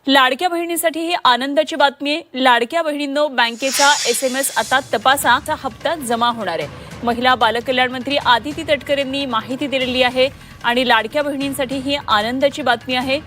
लाडक्या बहिणीसाठी ही आनंदाची बातमी आहे। लाडक्या बहिणींनो, बँकेचा SMS आता तपासा, हप्ता जमा होणार आहे। महिला बालकल्याण मंत्री आदिती तटकरेंनी माहिती दिलेली आहे आणि लाडक्या बहिणींसाठी ही आनंदाची बातमी आहे।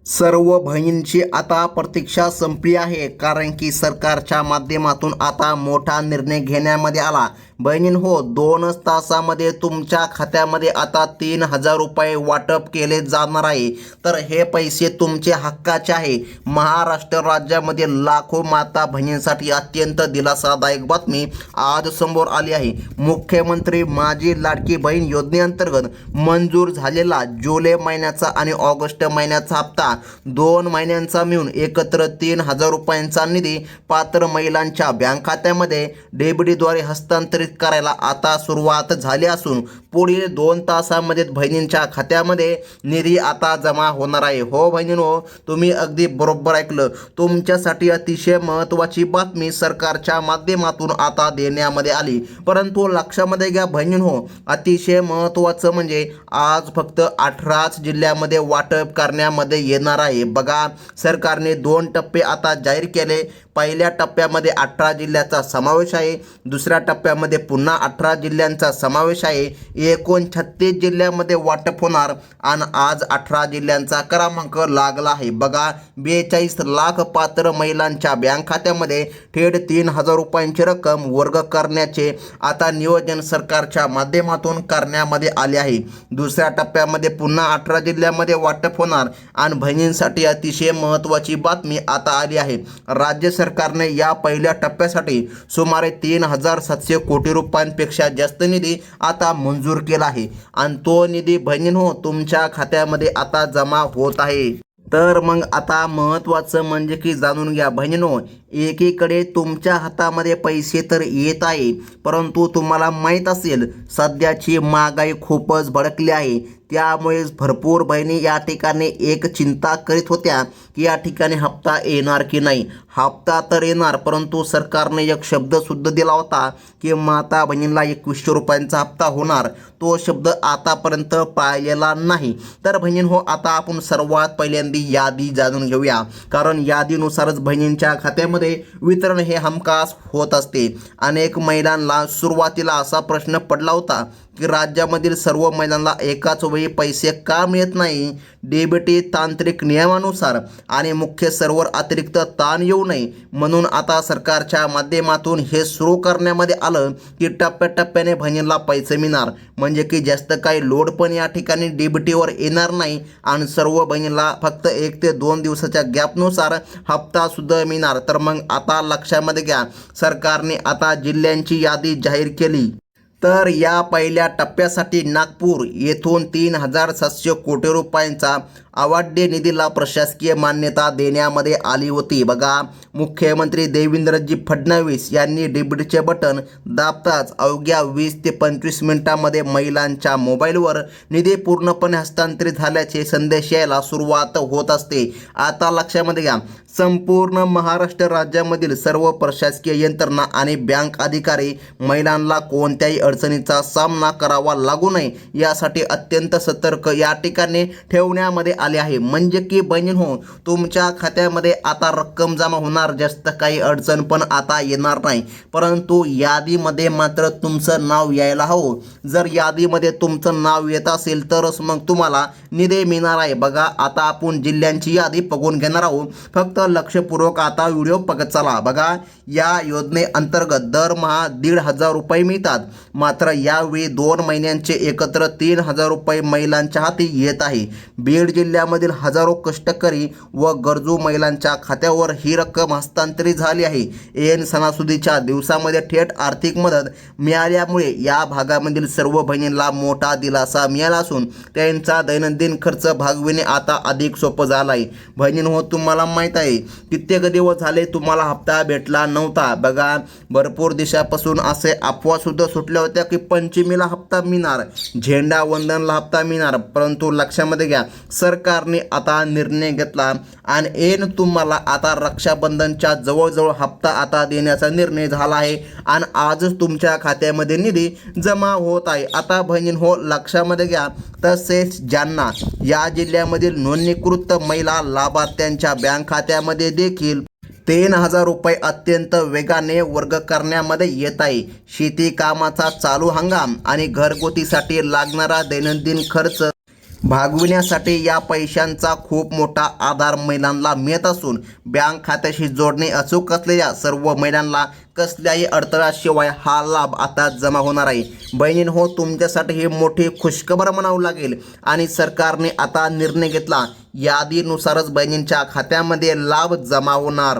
सर्व बहिणींची आता प्रतीक्षा संपली आहे, कारण की सरकारच्या माध्यमातून आता मोठा निर्णय घेण्यामध्ये आला। बहिणींनो, 2 तासामध्ये तुमच्या खात्यामध्ये आता 3000 रुपये वाटप केले जाणार आहे। तर हे पैसे तुमचे हक्काचे आहे। महाराष्ट्र राज्यामध्ये लाखो माता बहिणींसाठी अत्यंत दिलासादायक बातमी आज समोर आली आहे। मुख्यमंत्री माझी लाडकी बहीण योजनेअंतर्गत मंजूर झालेला जुलै महिन्याचा आणि ऑगस्ट महिन्याचा हप्ता 2 महिन्यांचा मिळून एकत्र 3000 रुपयांचा निधी पात्र महिलांच्या बँक खात्यामध्ये डीबीटीद्वारे हस्तांतरित करायला आता सुरुवात झाली असून पुढील 2 तासामध्ये बहिणींच्या खात्यामध्ये निधी आता जमा होणार आहे। हो बहिणींनो, तुम्ही अगदी बरोबर ऐकलं। तुमच्यासाठी अतिशय महत्त्वाची बातमी सरकारच्या माध्यमातून आता देण्यामध्ये आली। परंतु लक्षामध्ये घ्या बहिणींनो, अतिशय महत्त्वाचं म्हणजे आज फक्त 18 जिल्ह्यामध्ये वाटप करण्यामध्ये येणार आहे। बघा, सरकारने 2 टप्पे आता जाहीर केले। पहिल्या टप्प्यामध्ये 18 जिल्ह्याचा समावेश आहे, दुसऱ्या टप्प्यामध्ये पुन्हा 18 जिल्ह्यांचा समावेश आहे। एकूण 36 जिल्ह्यामध्ये वाटप होणार आणि आज 18 जिल्ह्यांचा क्रमांक लागला आहे। बघा, 42 लाख पात्र महिलांच्या बँक खात्यामध्ये थेट 3000 रुपयांची रक्कम वर्ग करण्याचे आता नियोजन सरकारच्या माध्यमातून करण्यामध्ये आले आहे। दुसऱ्या टप्प्यामध्ये पुन्हा 18 जिल्ह्यामध्ये वाटप होणार आणि बहिणींसाठी अतिशय महत्त्वाची बातमी आता आली आहे। राज्य सरकारने या पहिल्या टप्प्यासाठी सुमारे 3700 कोटी रुपयांपेक्षा जास्त निधी आता मंजूर केला आहे आणि तो निधी बहिणींनो तुमच्या खात्यामध्ये आता जमा होत आहे। तर मग आता महत्त्वाचं म्हणजे की जाणून घ्या बहिणींनो, एकीकडे तुमच्या हातामध्ये पैसे तर येत आहे, परंतु तुम्हाला माहीत असेल सध्याची महागाई खूपच भडकली आहे। त्यामुळे भरपूर बहिणी या ठिकाणी एक चिंता करीत होत्या की या ठिकाणी हप्ता येणार की नाही। हप्ता तर येणार, परंतु सरकारने एक शब्दसुद्धा दिला होता की माता बहिणींना 2100 रुपयांचा हप्ता होणार। तो शब्द आतापर्यंत पाळलेला नाही। तर बहिणींनो, आता आपण सर्वात पहिल्यांदा यादी जाणून घेऊया, कारण यादीनुसारच बहिणींच्या खात्यामध्ये वितरण हे हमखास होत असते। अनेक महिलांना सुरुवातीला असा प्रश्न पडला होता की राज्यामधील सर्व महिलांना एकाच वेळी पैसे का मिळत नाही। डीबीटी तांत्रिक नियमानुसार आणि मुख्य सर्व्हर अतिरिक्त ताण येऊ नये म्हणून आता सरकारच्या माध्यमातून हे सुरू करण्यामध्ये आलं की टप्प्याटप्प्याने बहिणींना पैसे मिळणार, म्हणजे की जास्त काही लोड पण या ठिकाणी डीबीटीवर येणार नाही आणि सर्व बहिणींना फक्त 1 ते 2 दिवसाच्या गॅपनुसार हप्ता सुद्धा मिळणार। तर मग आता लक्षामध्ये घ्या, सरकारने आता जिल्ह्यांची यादी जाहीर केली। तर या पहिल्या टप्प्यासाठी नागपूर येथून 3700 कोटी रुपयांचा अवाढव्य निधीला प्रशासकीय मान्यता देण्यामध्ये आली होती। बघा, मुख्यमंत्री देवेंद्रजी फडणवीस यांनी डीबीटीचे बटन दाबताच अवघ्या 20 ते 25 मिनिटांमध्ये महिलांच्या मोबाईलवर निधी पूर्णपणे हस्तांतरित झाल्याचे संदेश यायला सुरुवात होत असते। आता लक्षामध्ये घ्या, संपूर्ण महाराष्ट्र राज्यामधील सर्व प्रशासकीय यंत्रणा आणि बँक अधिकारी महिलांना कोणत्याही अडचणीचा सामना करावा लागू नये यासाठी अत्यंत सतर्क या ठिकाणी ठेवण्यामध्ये आले आहे। म्हणजे की बहिणींनो, तुमच्या खात्यामध्ये आता रक्कम जमा होणार, जास्त काही अडचण पण आता येणार नाही। परंतु यादीमध्ये मात्र तुमचं नाव यायला हवं। जर यादीमध्ये तुमचं नाव येत असेल तरच मग तुम्हाला निधी मिळणार आहे। बघा, आता आपण जिल्ह्यांची यादी बघून घेणार आहोत, फक्त लक्षपूर्वक आता व्हिडिओ बघत चला। बघा, या योजनेअंतर्गत दरमहा 1500 रुपये मिळतात, मात्र यावेळी 2 महिन्यांचे एकत्र 3000 रुपये महिलांच्या हाती येत आहे। बीड जिल्ह्यामधील हजारो कष्टकरी व गरजू महिलांच्या खात्यावर ही रक्कम हस्तांतरित झाली आहे। ऐन सणासुदीच्या दिवसामध्ये थेट आर्थिक मदत मिळाल्यामुळे या भागामधील सर्व बहिणींना मोठा दिलासा मिळाला असून त्यांचा दैनंदिन खर्च भागविणे आता अधिक सोपं झालं आहे। बहिणींनो, तुम्हाला माहीत आहे कित्येक दिवस झाले तुम्हाला हप्ता भेटला नव्हता। बघा, भरपूर दिवसापासून असे अफवा सुद्धा सुटल्या होत्या की पंचमीला हप्ता मिळणार, झेंडा वंदनला हप्ता मिळणार, परंतु लक्षामध्ये घ्या, सरकारने आता निर्णय घेतला आणि ऐन तुम्हाला आता रक्षाबंधनच्या जवळजवळ हप्ता आता देण्याचा निर्णय झाला आहे आणि आजच तुमच्या खात्यामध्ये निधी जमा होत आहे. आता बहिणींनो लक्षामध्ये घ्या. तसेच ज्यांना या जिल्ह्यामधील नोंदणीकृत महिला लाभार्थ्यांच्या बँक खात्यामध्ये देखील 3,000 रुपये अत्यंत वेगाने वर्ग करण्यामध्ये येत आहे. शेती कामाचा चालू हंगाम आणि घरगुतीसाठी लागणारा दैनंदिन खर्च भागविण्यासाठी या पैशांचा खूप मोठा आधार महिलांना मिळत असून बँक खात्याशी जोडणे अचूक असलेल्या सर्व महिलांना कसल्याही अडथळ्याशिवाय हा लाभ आता जमा होणार आहे. बहिणींनो तुमच्यासाठी ही मोठी खुशखबर म्हणावं लागेल आणि सरकारने आता निर्णय घेतला. यादीनुसारच बहिणींच्या खात्यामध्ये लाभ जमा होणार.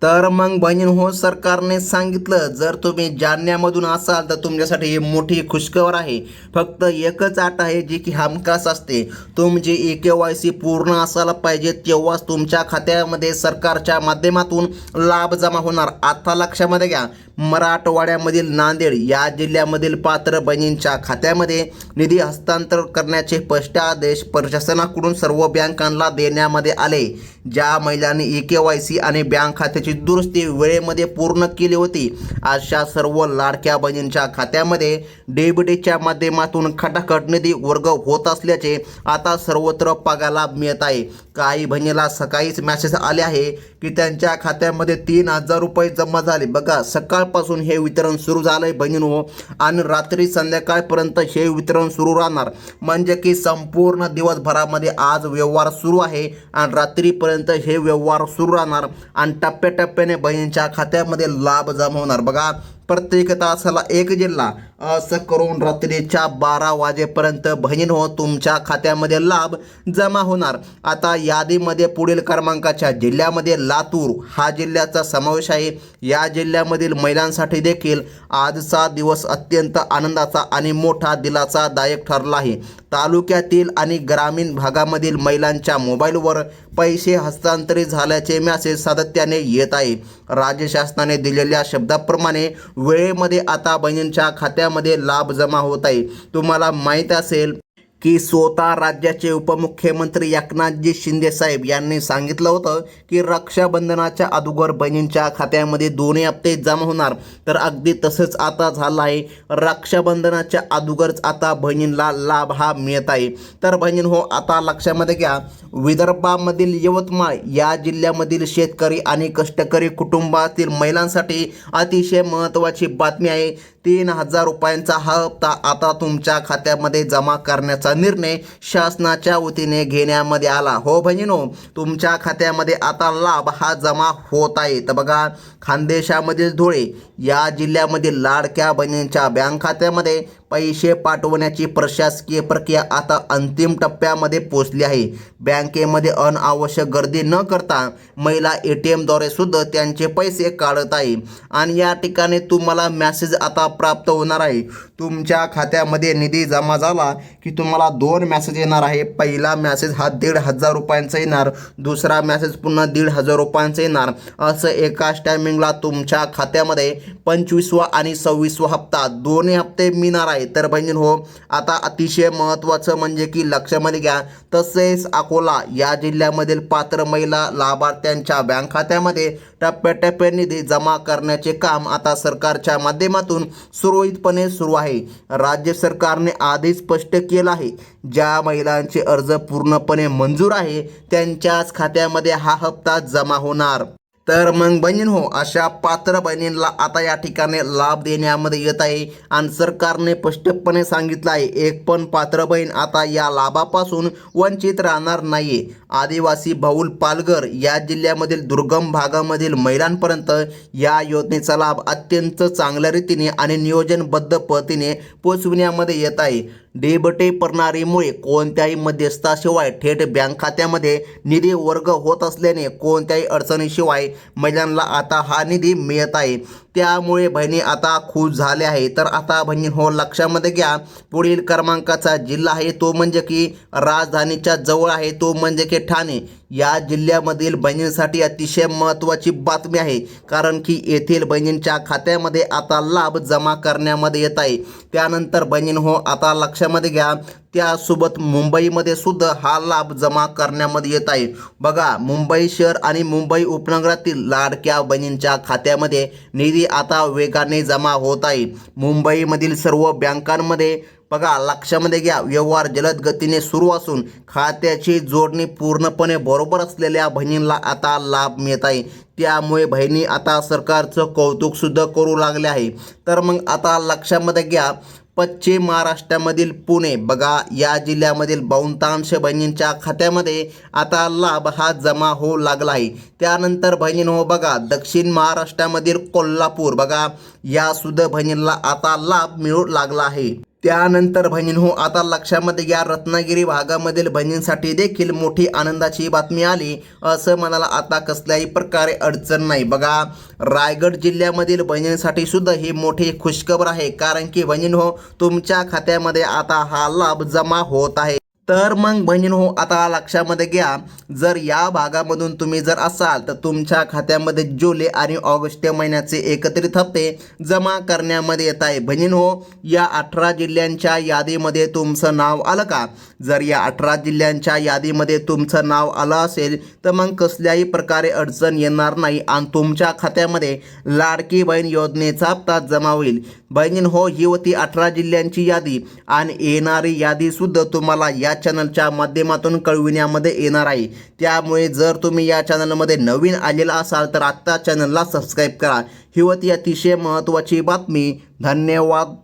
तर मग बहिणींनो सरकारने सांगितलं जर तुम्ही जालन्यामधून असाल तर तुमच्यासाठी ही मोठी खुशखबर आहे. फक्त एकच अट आहे जी की हमखास असते. तुमची EKYC पूर्ण असायला पाहिजे तेव्हाच तुमच्या खात्यामध्ये सरकारच्या माध्यमातून लाभ जमा होणार. आता लक्षामध्ये घ्या. मराठवाड्यामधील नांदेड या जिल्ह्यामधील पात्र बहिणींच्या खात्यामध्ये निधी हस्तांतर करण्याचे स्पष्ट आदेश प्रशासनाकडून सर्व बँकांना देण्यामध्ये आले. ज्या महिलांनी EKYC आणि बँक खात्याची दुरुस्ती वेळेमध्ये पूर्ण केली होती अशा सर्व लाडक्या बहिणींच्या खात्यामध्ये DBTच्या माध्यमातून खटाखट निधी वर्ग होत असल्याचे आता सर्वत्र बघायला मिळत आहे. काही बहिणीला सकाळीच मेसेज आले आहे की त्यांच्या खात्यामध्ये 3,000 रुपये जमा झाले. बघा सकाळपासून हे वितरण सुरू झालंय बहिणींनो आणि रात्री संध्याकाळपर्यंत हे वितरण सुरू राहणार. म्हणजे की संपूर्ण दिवसभरामध्ये आज व्यवहार सुरू आहे आणि रात्रीपर्यंत हे व्यवहार सुरू राहणार आणि टप्प्याटप्प्याने बहिणींच्या खात्यामध्ये लाभ जमा होणार. बघा प्रत्येक तासाला एक जिल्हा असं करून रात्रीच्या 12 वाजेपर्यंत बहिणींनो तुमच्या खात्यामध्ये लाभ जमा होणार. आता यादीमध्ये पुढील क्रमांकाच्या जिल्ह्यामध्ये लातूर हा जिल्ह्याचा समावेश आहे. या जिल्ह्यामधील महिलांसाठी देखील आजचा दिवस अत्यंत आनंदाचा आणि मोठा दिलासादायक ठरला आहे. तालुक्यातील आणि ग्रामीण भागामधील महिलांच्या मोबाईलवर पैसे हस्तांतरित झाल्याचे मेसेज सातत्याने येत आहे. राज्य शासनाने दिलेल्या शब्दाप्रमाणे वेळेमध्ये आता बहिणींच्या खात्यामध्ये लाभ जमा होत आहे. तुम्हाला माहीत असेल की स्वतः राज्याचे उपमुख्यमंत्री एकनाथजी शिंदे साहेब यांनी सांगितलं होतं की रक्षाबंधनाच्या अगोदर बहिणींच्या खात्यामध्ये 2 हप्ते जमा होणार. तर अगदी तसंच आता झालं आहे. रक्षाबंधनाच्या अगोदरच आता बहिणींना लाभ हा मिळत आहे. तर बहिणींनो आता लक्षामध्ये घ्या. विदर्भामधील यवतमाळ या जिल्ह्यामधील शेतकरी आणि कष्टकरी कुटुंबातील महिलांसाठी अतिशय महत्त्वाची बातमी आहे. 3,000 रुपयांचा हा हप्ता आता तुमच्या खात्यामध्ये जमा करण्याचा निर्णय शासनाच्या वतीने घेण्यामध्ये आला. हो बहिणींनो तुमच्या खात्यामध्ये आता लाभ हा जमा होत आहे. तर बघा खानदेशामधील धुळे या जिल्ह्यामधील लाडक्या बहिणींच्या बँक खात्यामध्ये पैसे पाठवण्याची प्रशासकीय प्रक्रिया आता अंतिम टप्प्यामध्ये पोहोचली आहे. बँकेमध्ये अनावश्यक गर्दी न करता महिला ATMद्वारे सुद्धा त्यांचे पैसे काढत आहे आणि या ठिकाणी तुम्हाला मेसेज आता प्राप्त होणार आहे. तुमच्या खात्यामध्ये निधी जमा झाला की तुम्हाला 2 मेसेज येणार आहे. पहिला मेसेज हा 1,500 रुपयांचा येणार, दुसरा मेसेज पुन्हा 1,500 रुपयांचा येणार. असं एकाच टायमिंगला तुमच्या खात्यामध्ये 25वा आणि 26वा हप्ता 2 हप्ते मिळणार आहे. तर बहिणींनो आता अतिशय महत्त्वाचं म्हणजे की लक्षामध्ये घ्या. तसेच अकोला या जिल्ह्यामधील पात्र महिला लाभार्थ्यांच्या बँक खात्यामध्ये टप्प्याटप्प्याने निधी जमा करण्याचे काम आता सरकारच्या माध्यमातून सुरळीतपणे सुरू आहे. राज्य सरकारने आधीच स्पष्ट केलं आहे ज्या महिलांचे अर्ज पूर्णपणे मंजूर आहे त्यांच्याच खात्यामध्ये हा हप्ता जमा होणार. तर मग बहिणींनो अशा पात्र बहिणींना आता या ठिकाणी लाभ देण्यामध्ये येत आहे आणि सरकारने स्पष्टपणे सांगितलं आहे एक पण पात्र बहीण आता या लाभापासून वंचित राहणार नाहीये. आदिवासी बहुल पालघर या जिल्ह्यामधील दुर्गम भागामधील महिलांपर्यंत या योजनेचा लाभ अत्यंत चांगल्या रीतीने आणि नियोजनबद्ध पद्धतीने पोहोचविण्यामध्ये येत आहे. DBT प्रणालीमुळे कोणत्याही मध्यस्थाशिवाय थेट बँक खात्यामध्ये निधी वर्ग होत असल्याने कोणत्याही अडचणीशिवाय महिलांना आता हा निधी मिळत आहे. त्यामुळे बहिणी आता खुश झाल्या आहे. तर आता बहिणी हो लक्षामध्ये घ्या. पुढील क्रमांकाचा जिल्हा आहे तो म्हणजे की राजधानीच्या जवळ आहे तो म्हणजे की ठाणे. या जिल्ह्यामधील बहिणींसाठी अतिशय महत्त्वाची बातमी आहे कारण की येथील बहिणींच्या खात्यामध्ये आता लाभ जमा करण्यामध्ये येत आहे. त्यानंतर बहिणी हो आता लक्षामध्ये घ्या त्यासोबत मुंबईमध्ये सुद्धा हा लाभ जमा करण्यामध्ये येत आहे. बघा, मुंबई शहर आणि मुंबई उपनगरातील लाडक्या बहिणींच्या खात्यामध्ये निधी आता वेगाने जमा होत आहे. मुंबईमधील सर्व बँकांमध्ये बघा, लक्षामध्ये घ्या, व्यवहार जलद गतीने सुरू असून खात्याची जोडणी पूर्णपणे बरोबर असलेल्या बहिणींना आता लाभ मिळत आहे. त्यामुळे बहिणी आता सरकारचं कौतुक सुद्धा करू लागले आहे. तर मग आता लक्षामध्ये घ्या, पश्चिम महाराष्ट्रामधील पुणे बघा, या जिल्ह्यामधील बहुतांश बहिणींच्या खात्यामध्ये आता लाभ हा जमा होऊ लागला आहे. त्यानंतर बहिणींनो बघा, दक्षिण महाराष्ट्रामधील कोल्हापूर बघा, या सुद्धा बहिणींना आता लाभ मिळू लागला आहे. त्यानंतर बहिणींनो आता लक्षामध्ये घ्या, रत्नागिरी भागामधील बहिणींसाठी देखील मोठी आनंदाची बातमी आली. असं म्हणायला आता कसल्याही प्रकारे अडचण नाही. बघा, रायगड जिल्ह्यामधील बहिणींसाठी सुद्धा ही मोठी खुशखबर आहे, कारण की बहिणींनो तुमच्या खात्यामध्ये आता हा लाभ जमा होत आहे. तर मग बहिणींनो आता लक्षामध्ये घ्या, जर या भागामधून तुम्ही जर असाल तर तुमच्या खात्यामध्ये जुलै आणि ऑगस्ट महिन्याचे एकत्रित हप्ते जमा करण्यामध्ये येत आहे. बहिणींनो, या 18 जिल्ह्यांच्या यादीमध्ये तुमचं नाव आलं का? जर या 18 जिल्ह्यांच्या यादीमध्ये तुमचं नाव आलं असेल तर मग कसल्याही प्रकारे अडचण येणार नाही आणि तुमच्या खात्यामध्ये लाडकी बहीण योजनेचा हप्ता जमा होईल. बहिणींनो, ही होती 18 जिल्ह्यांची यादी आणि येणारी यादी सुद्धा तुम्हाला या चॅनलच्या माध्यमातून कळविण्यामध्ये येणार आहे. त्यामुळे जर तुम्ही या चॅनलमध्ये नवीन आलेला असाल तर आत्ता चॅनलला सबस्क्राईब करा. ही होती अतिशय महत्त्वाची बातमी. धन्यवाद.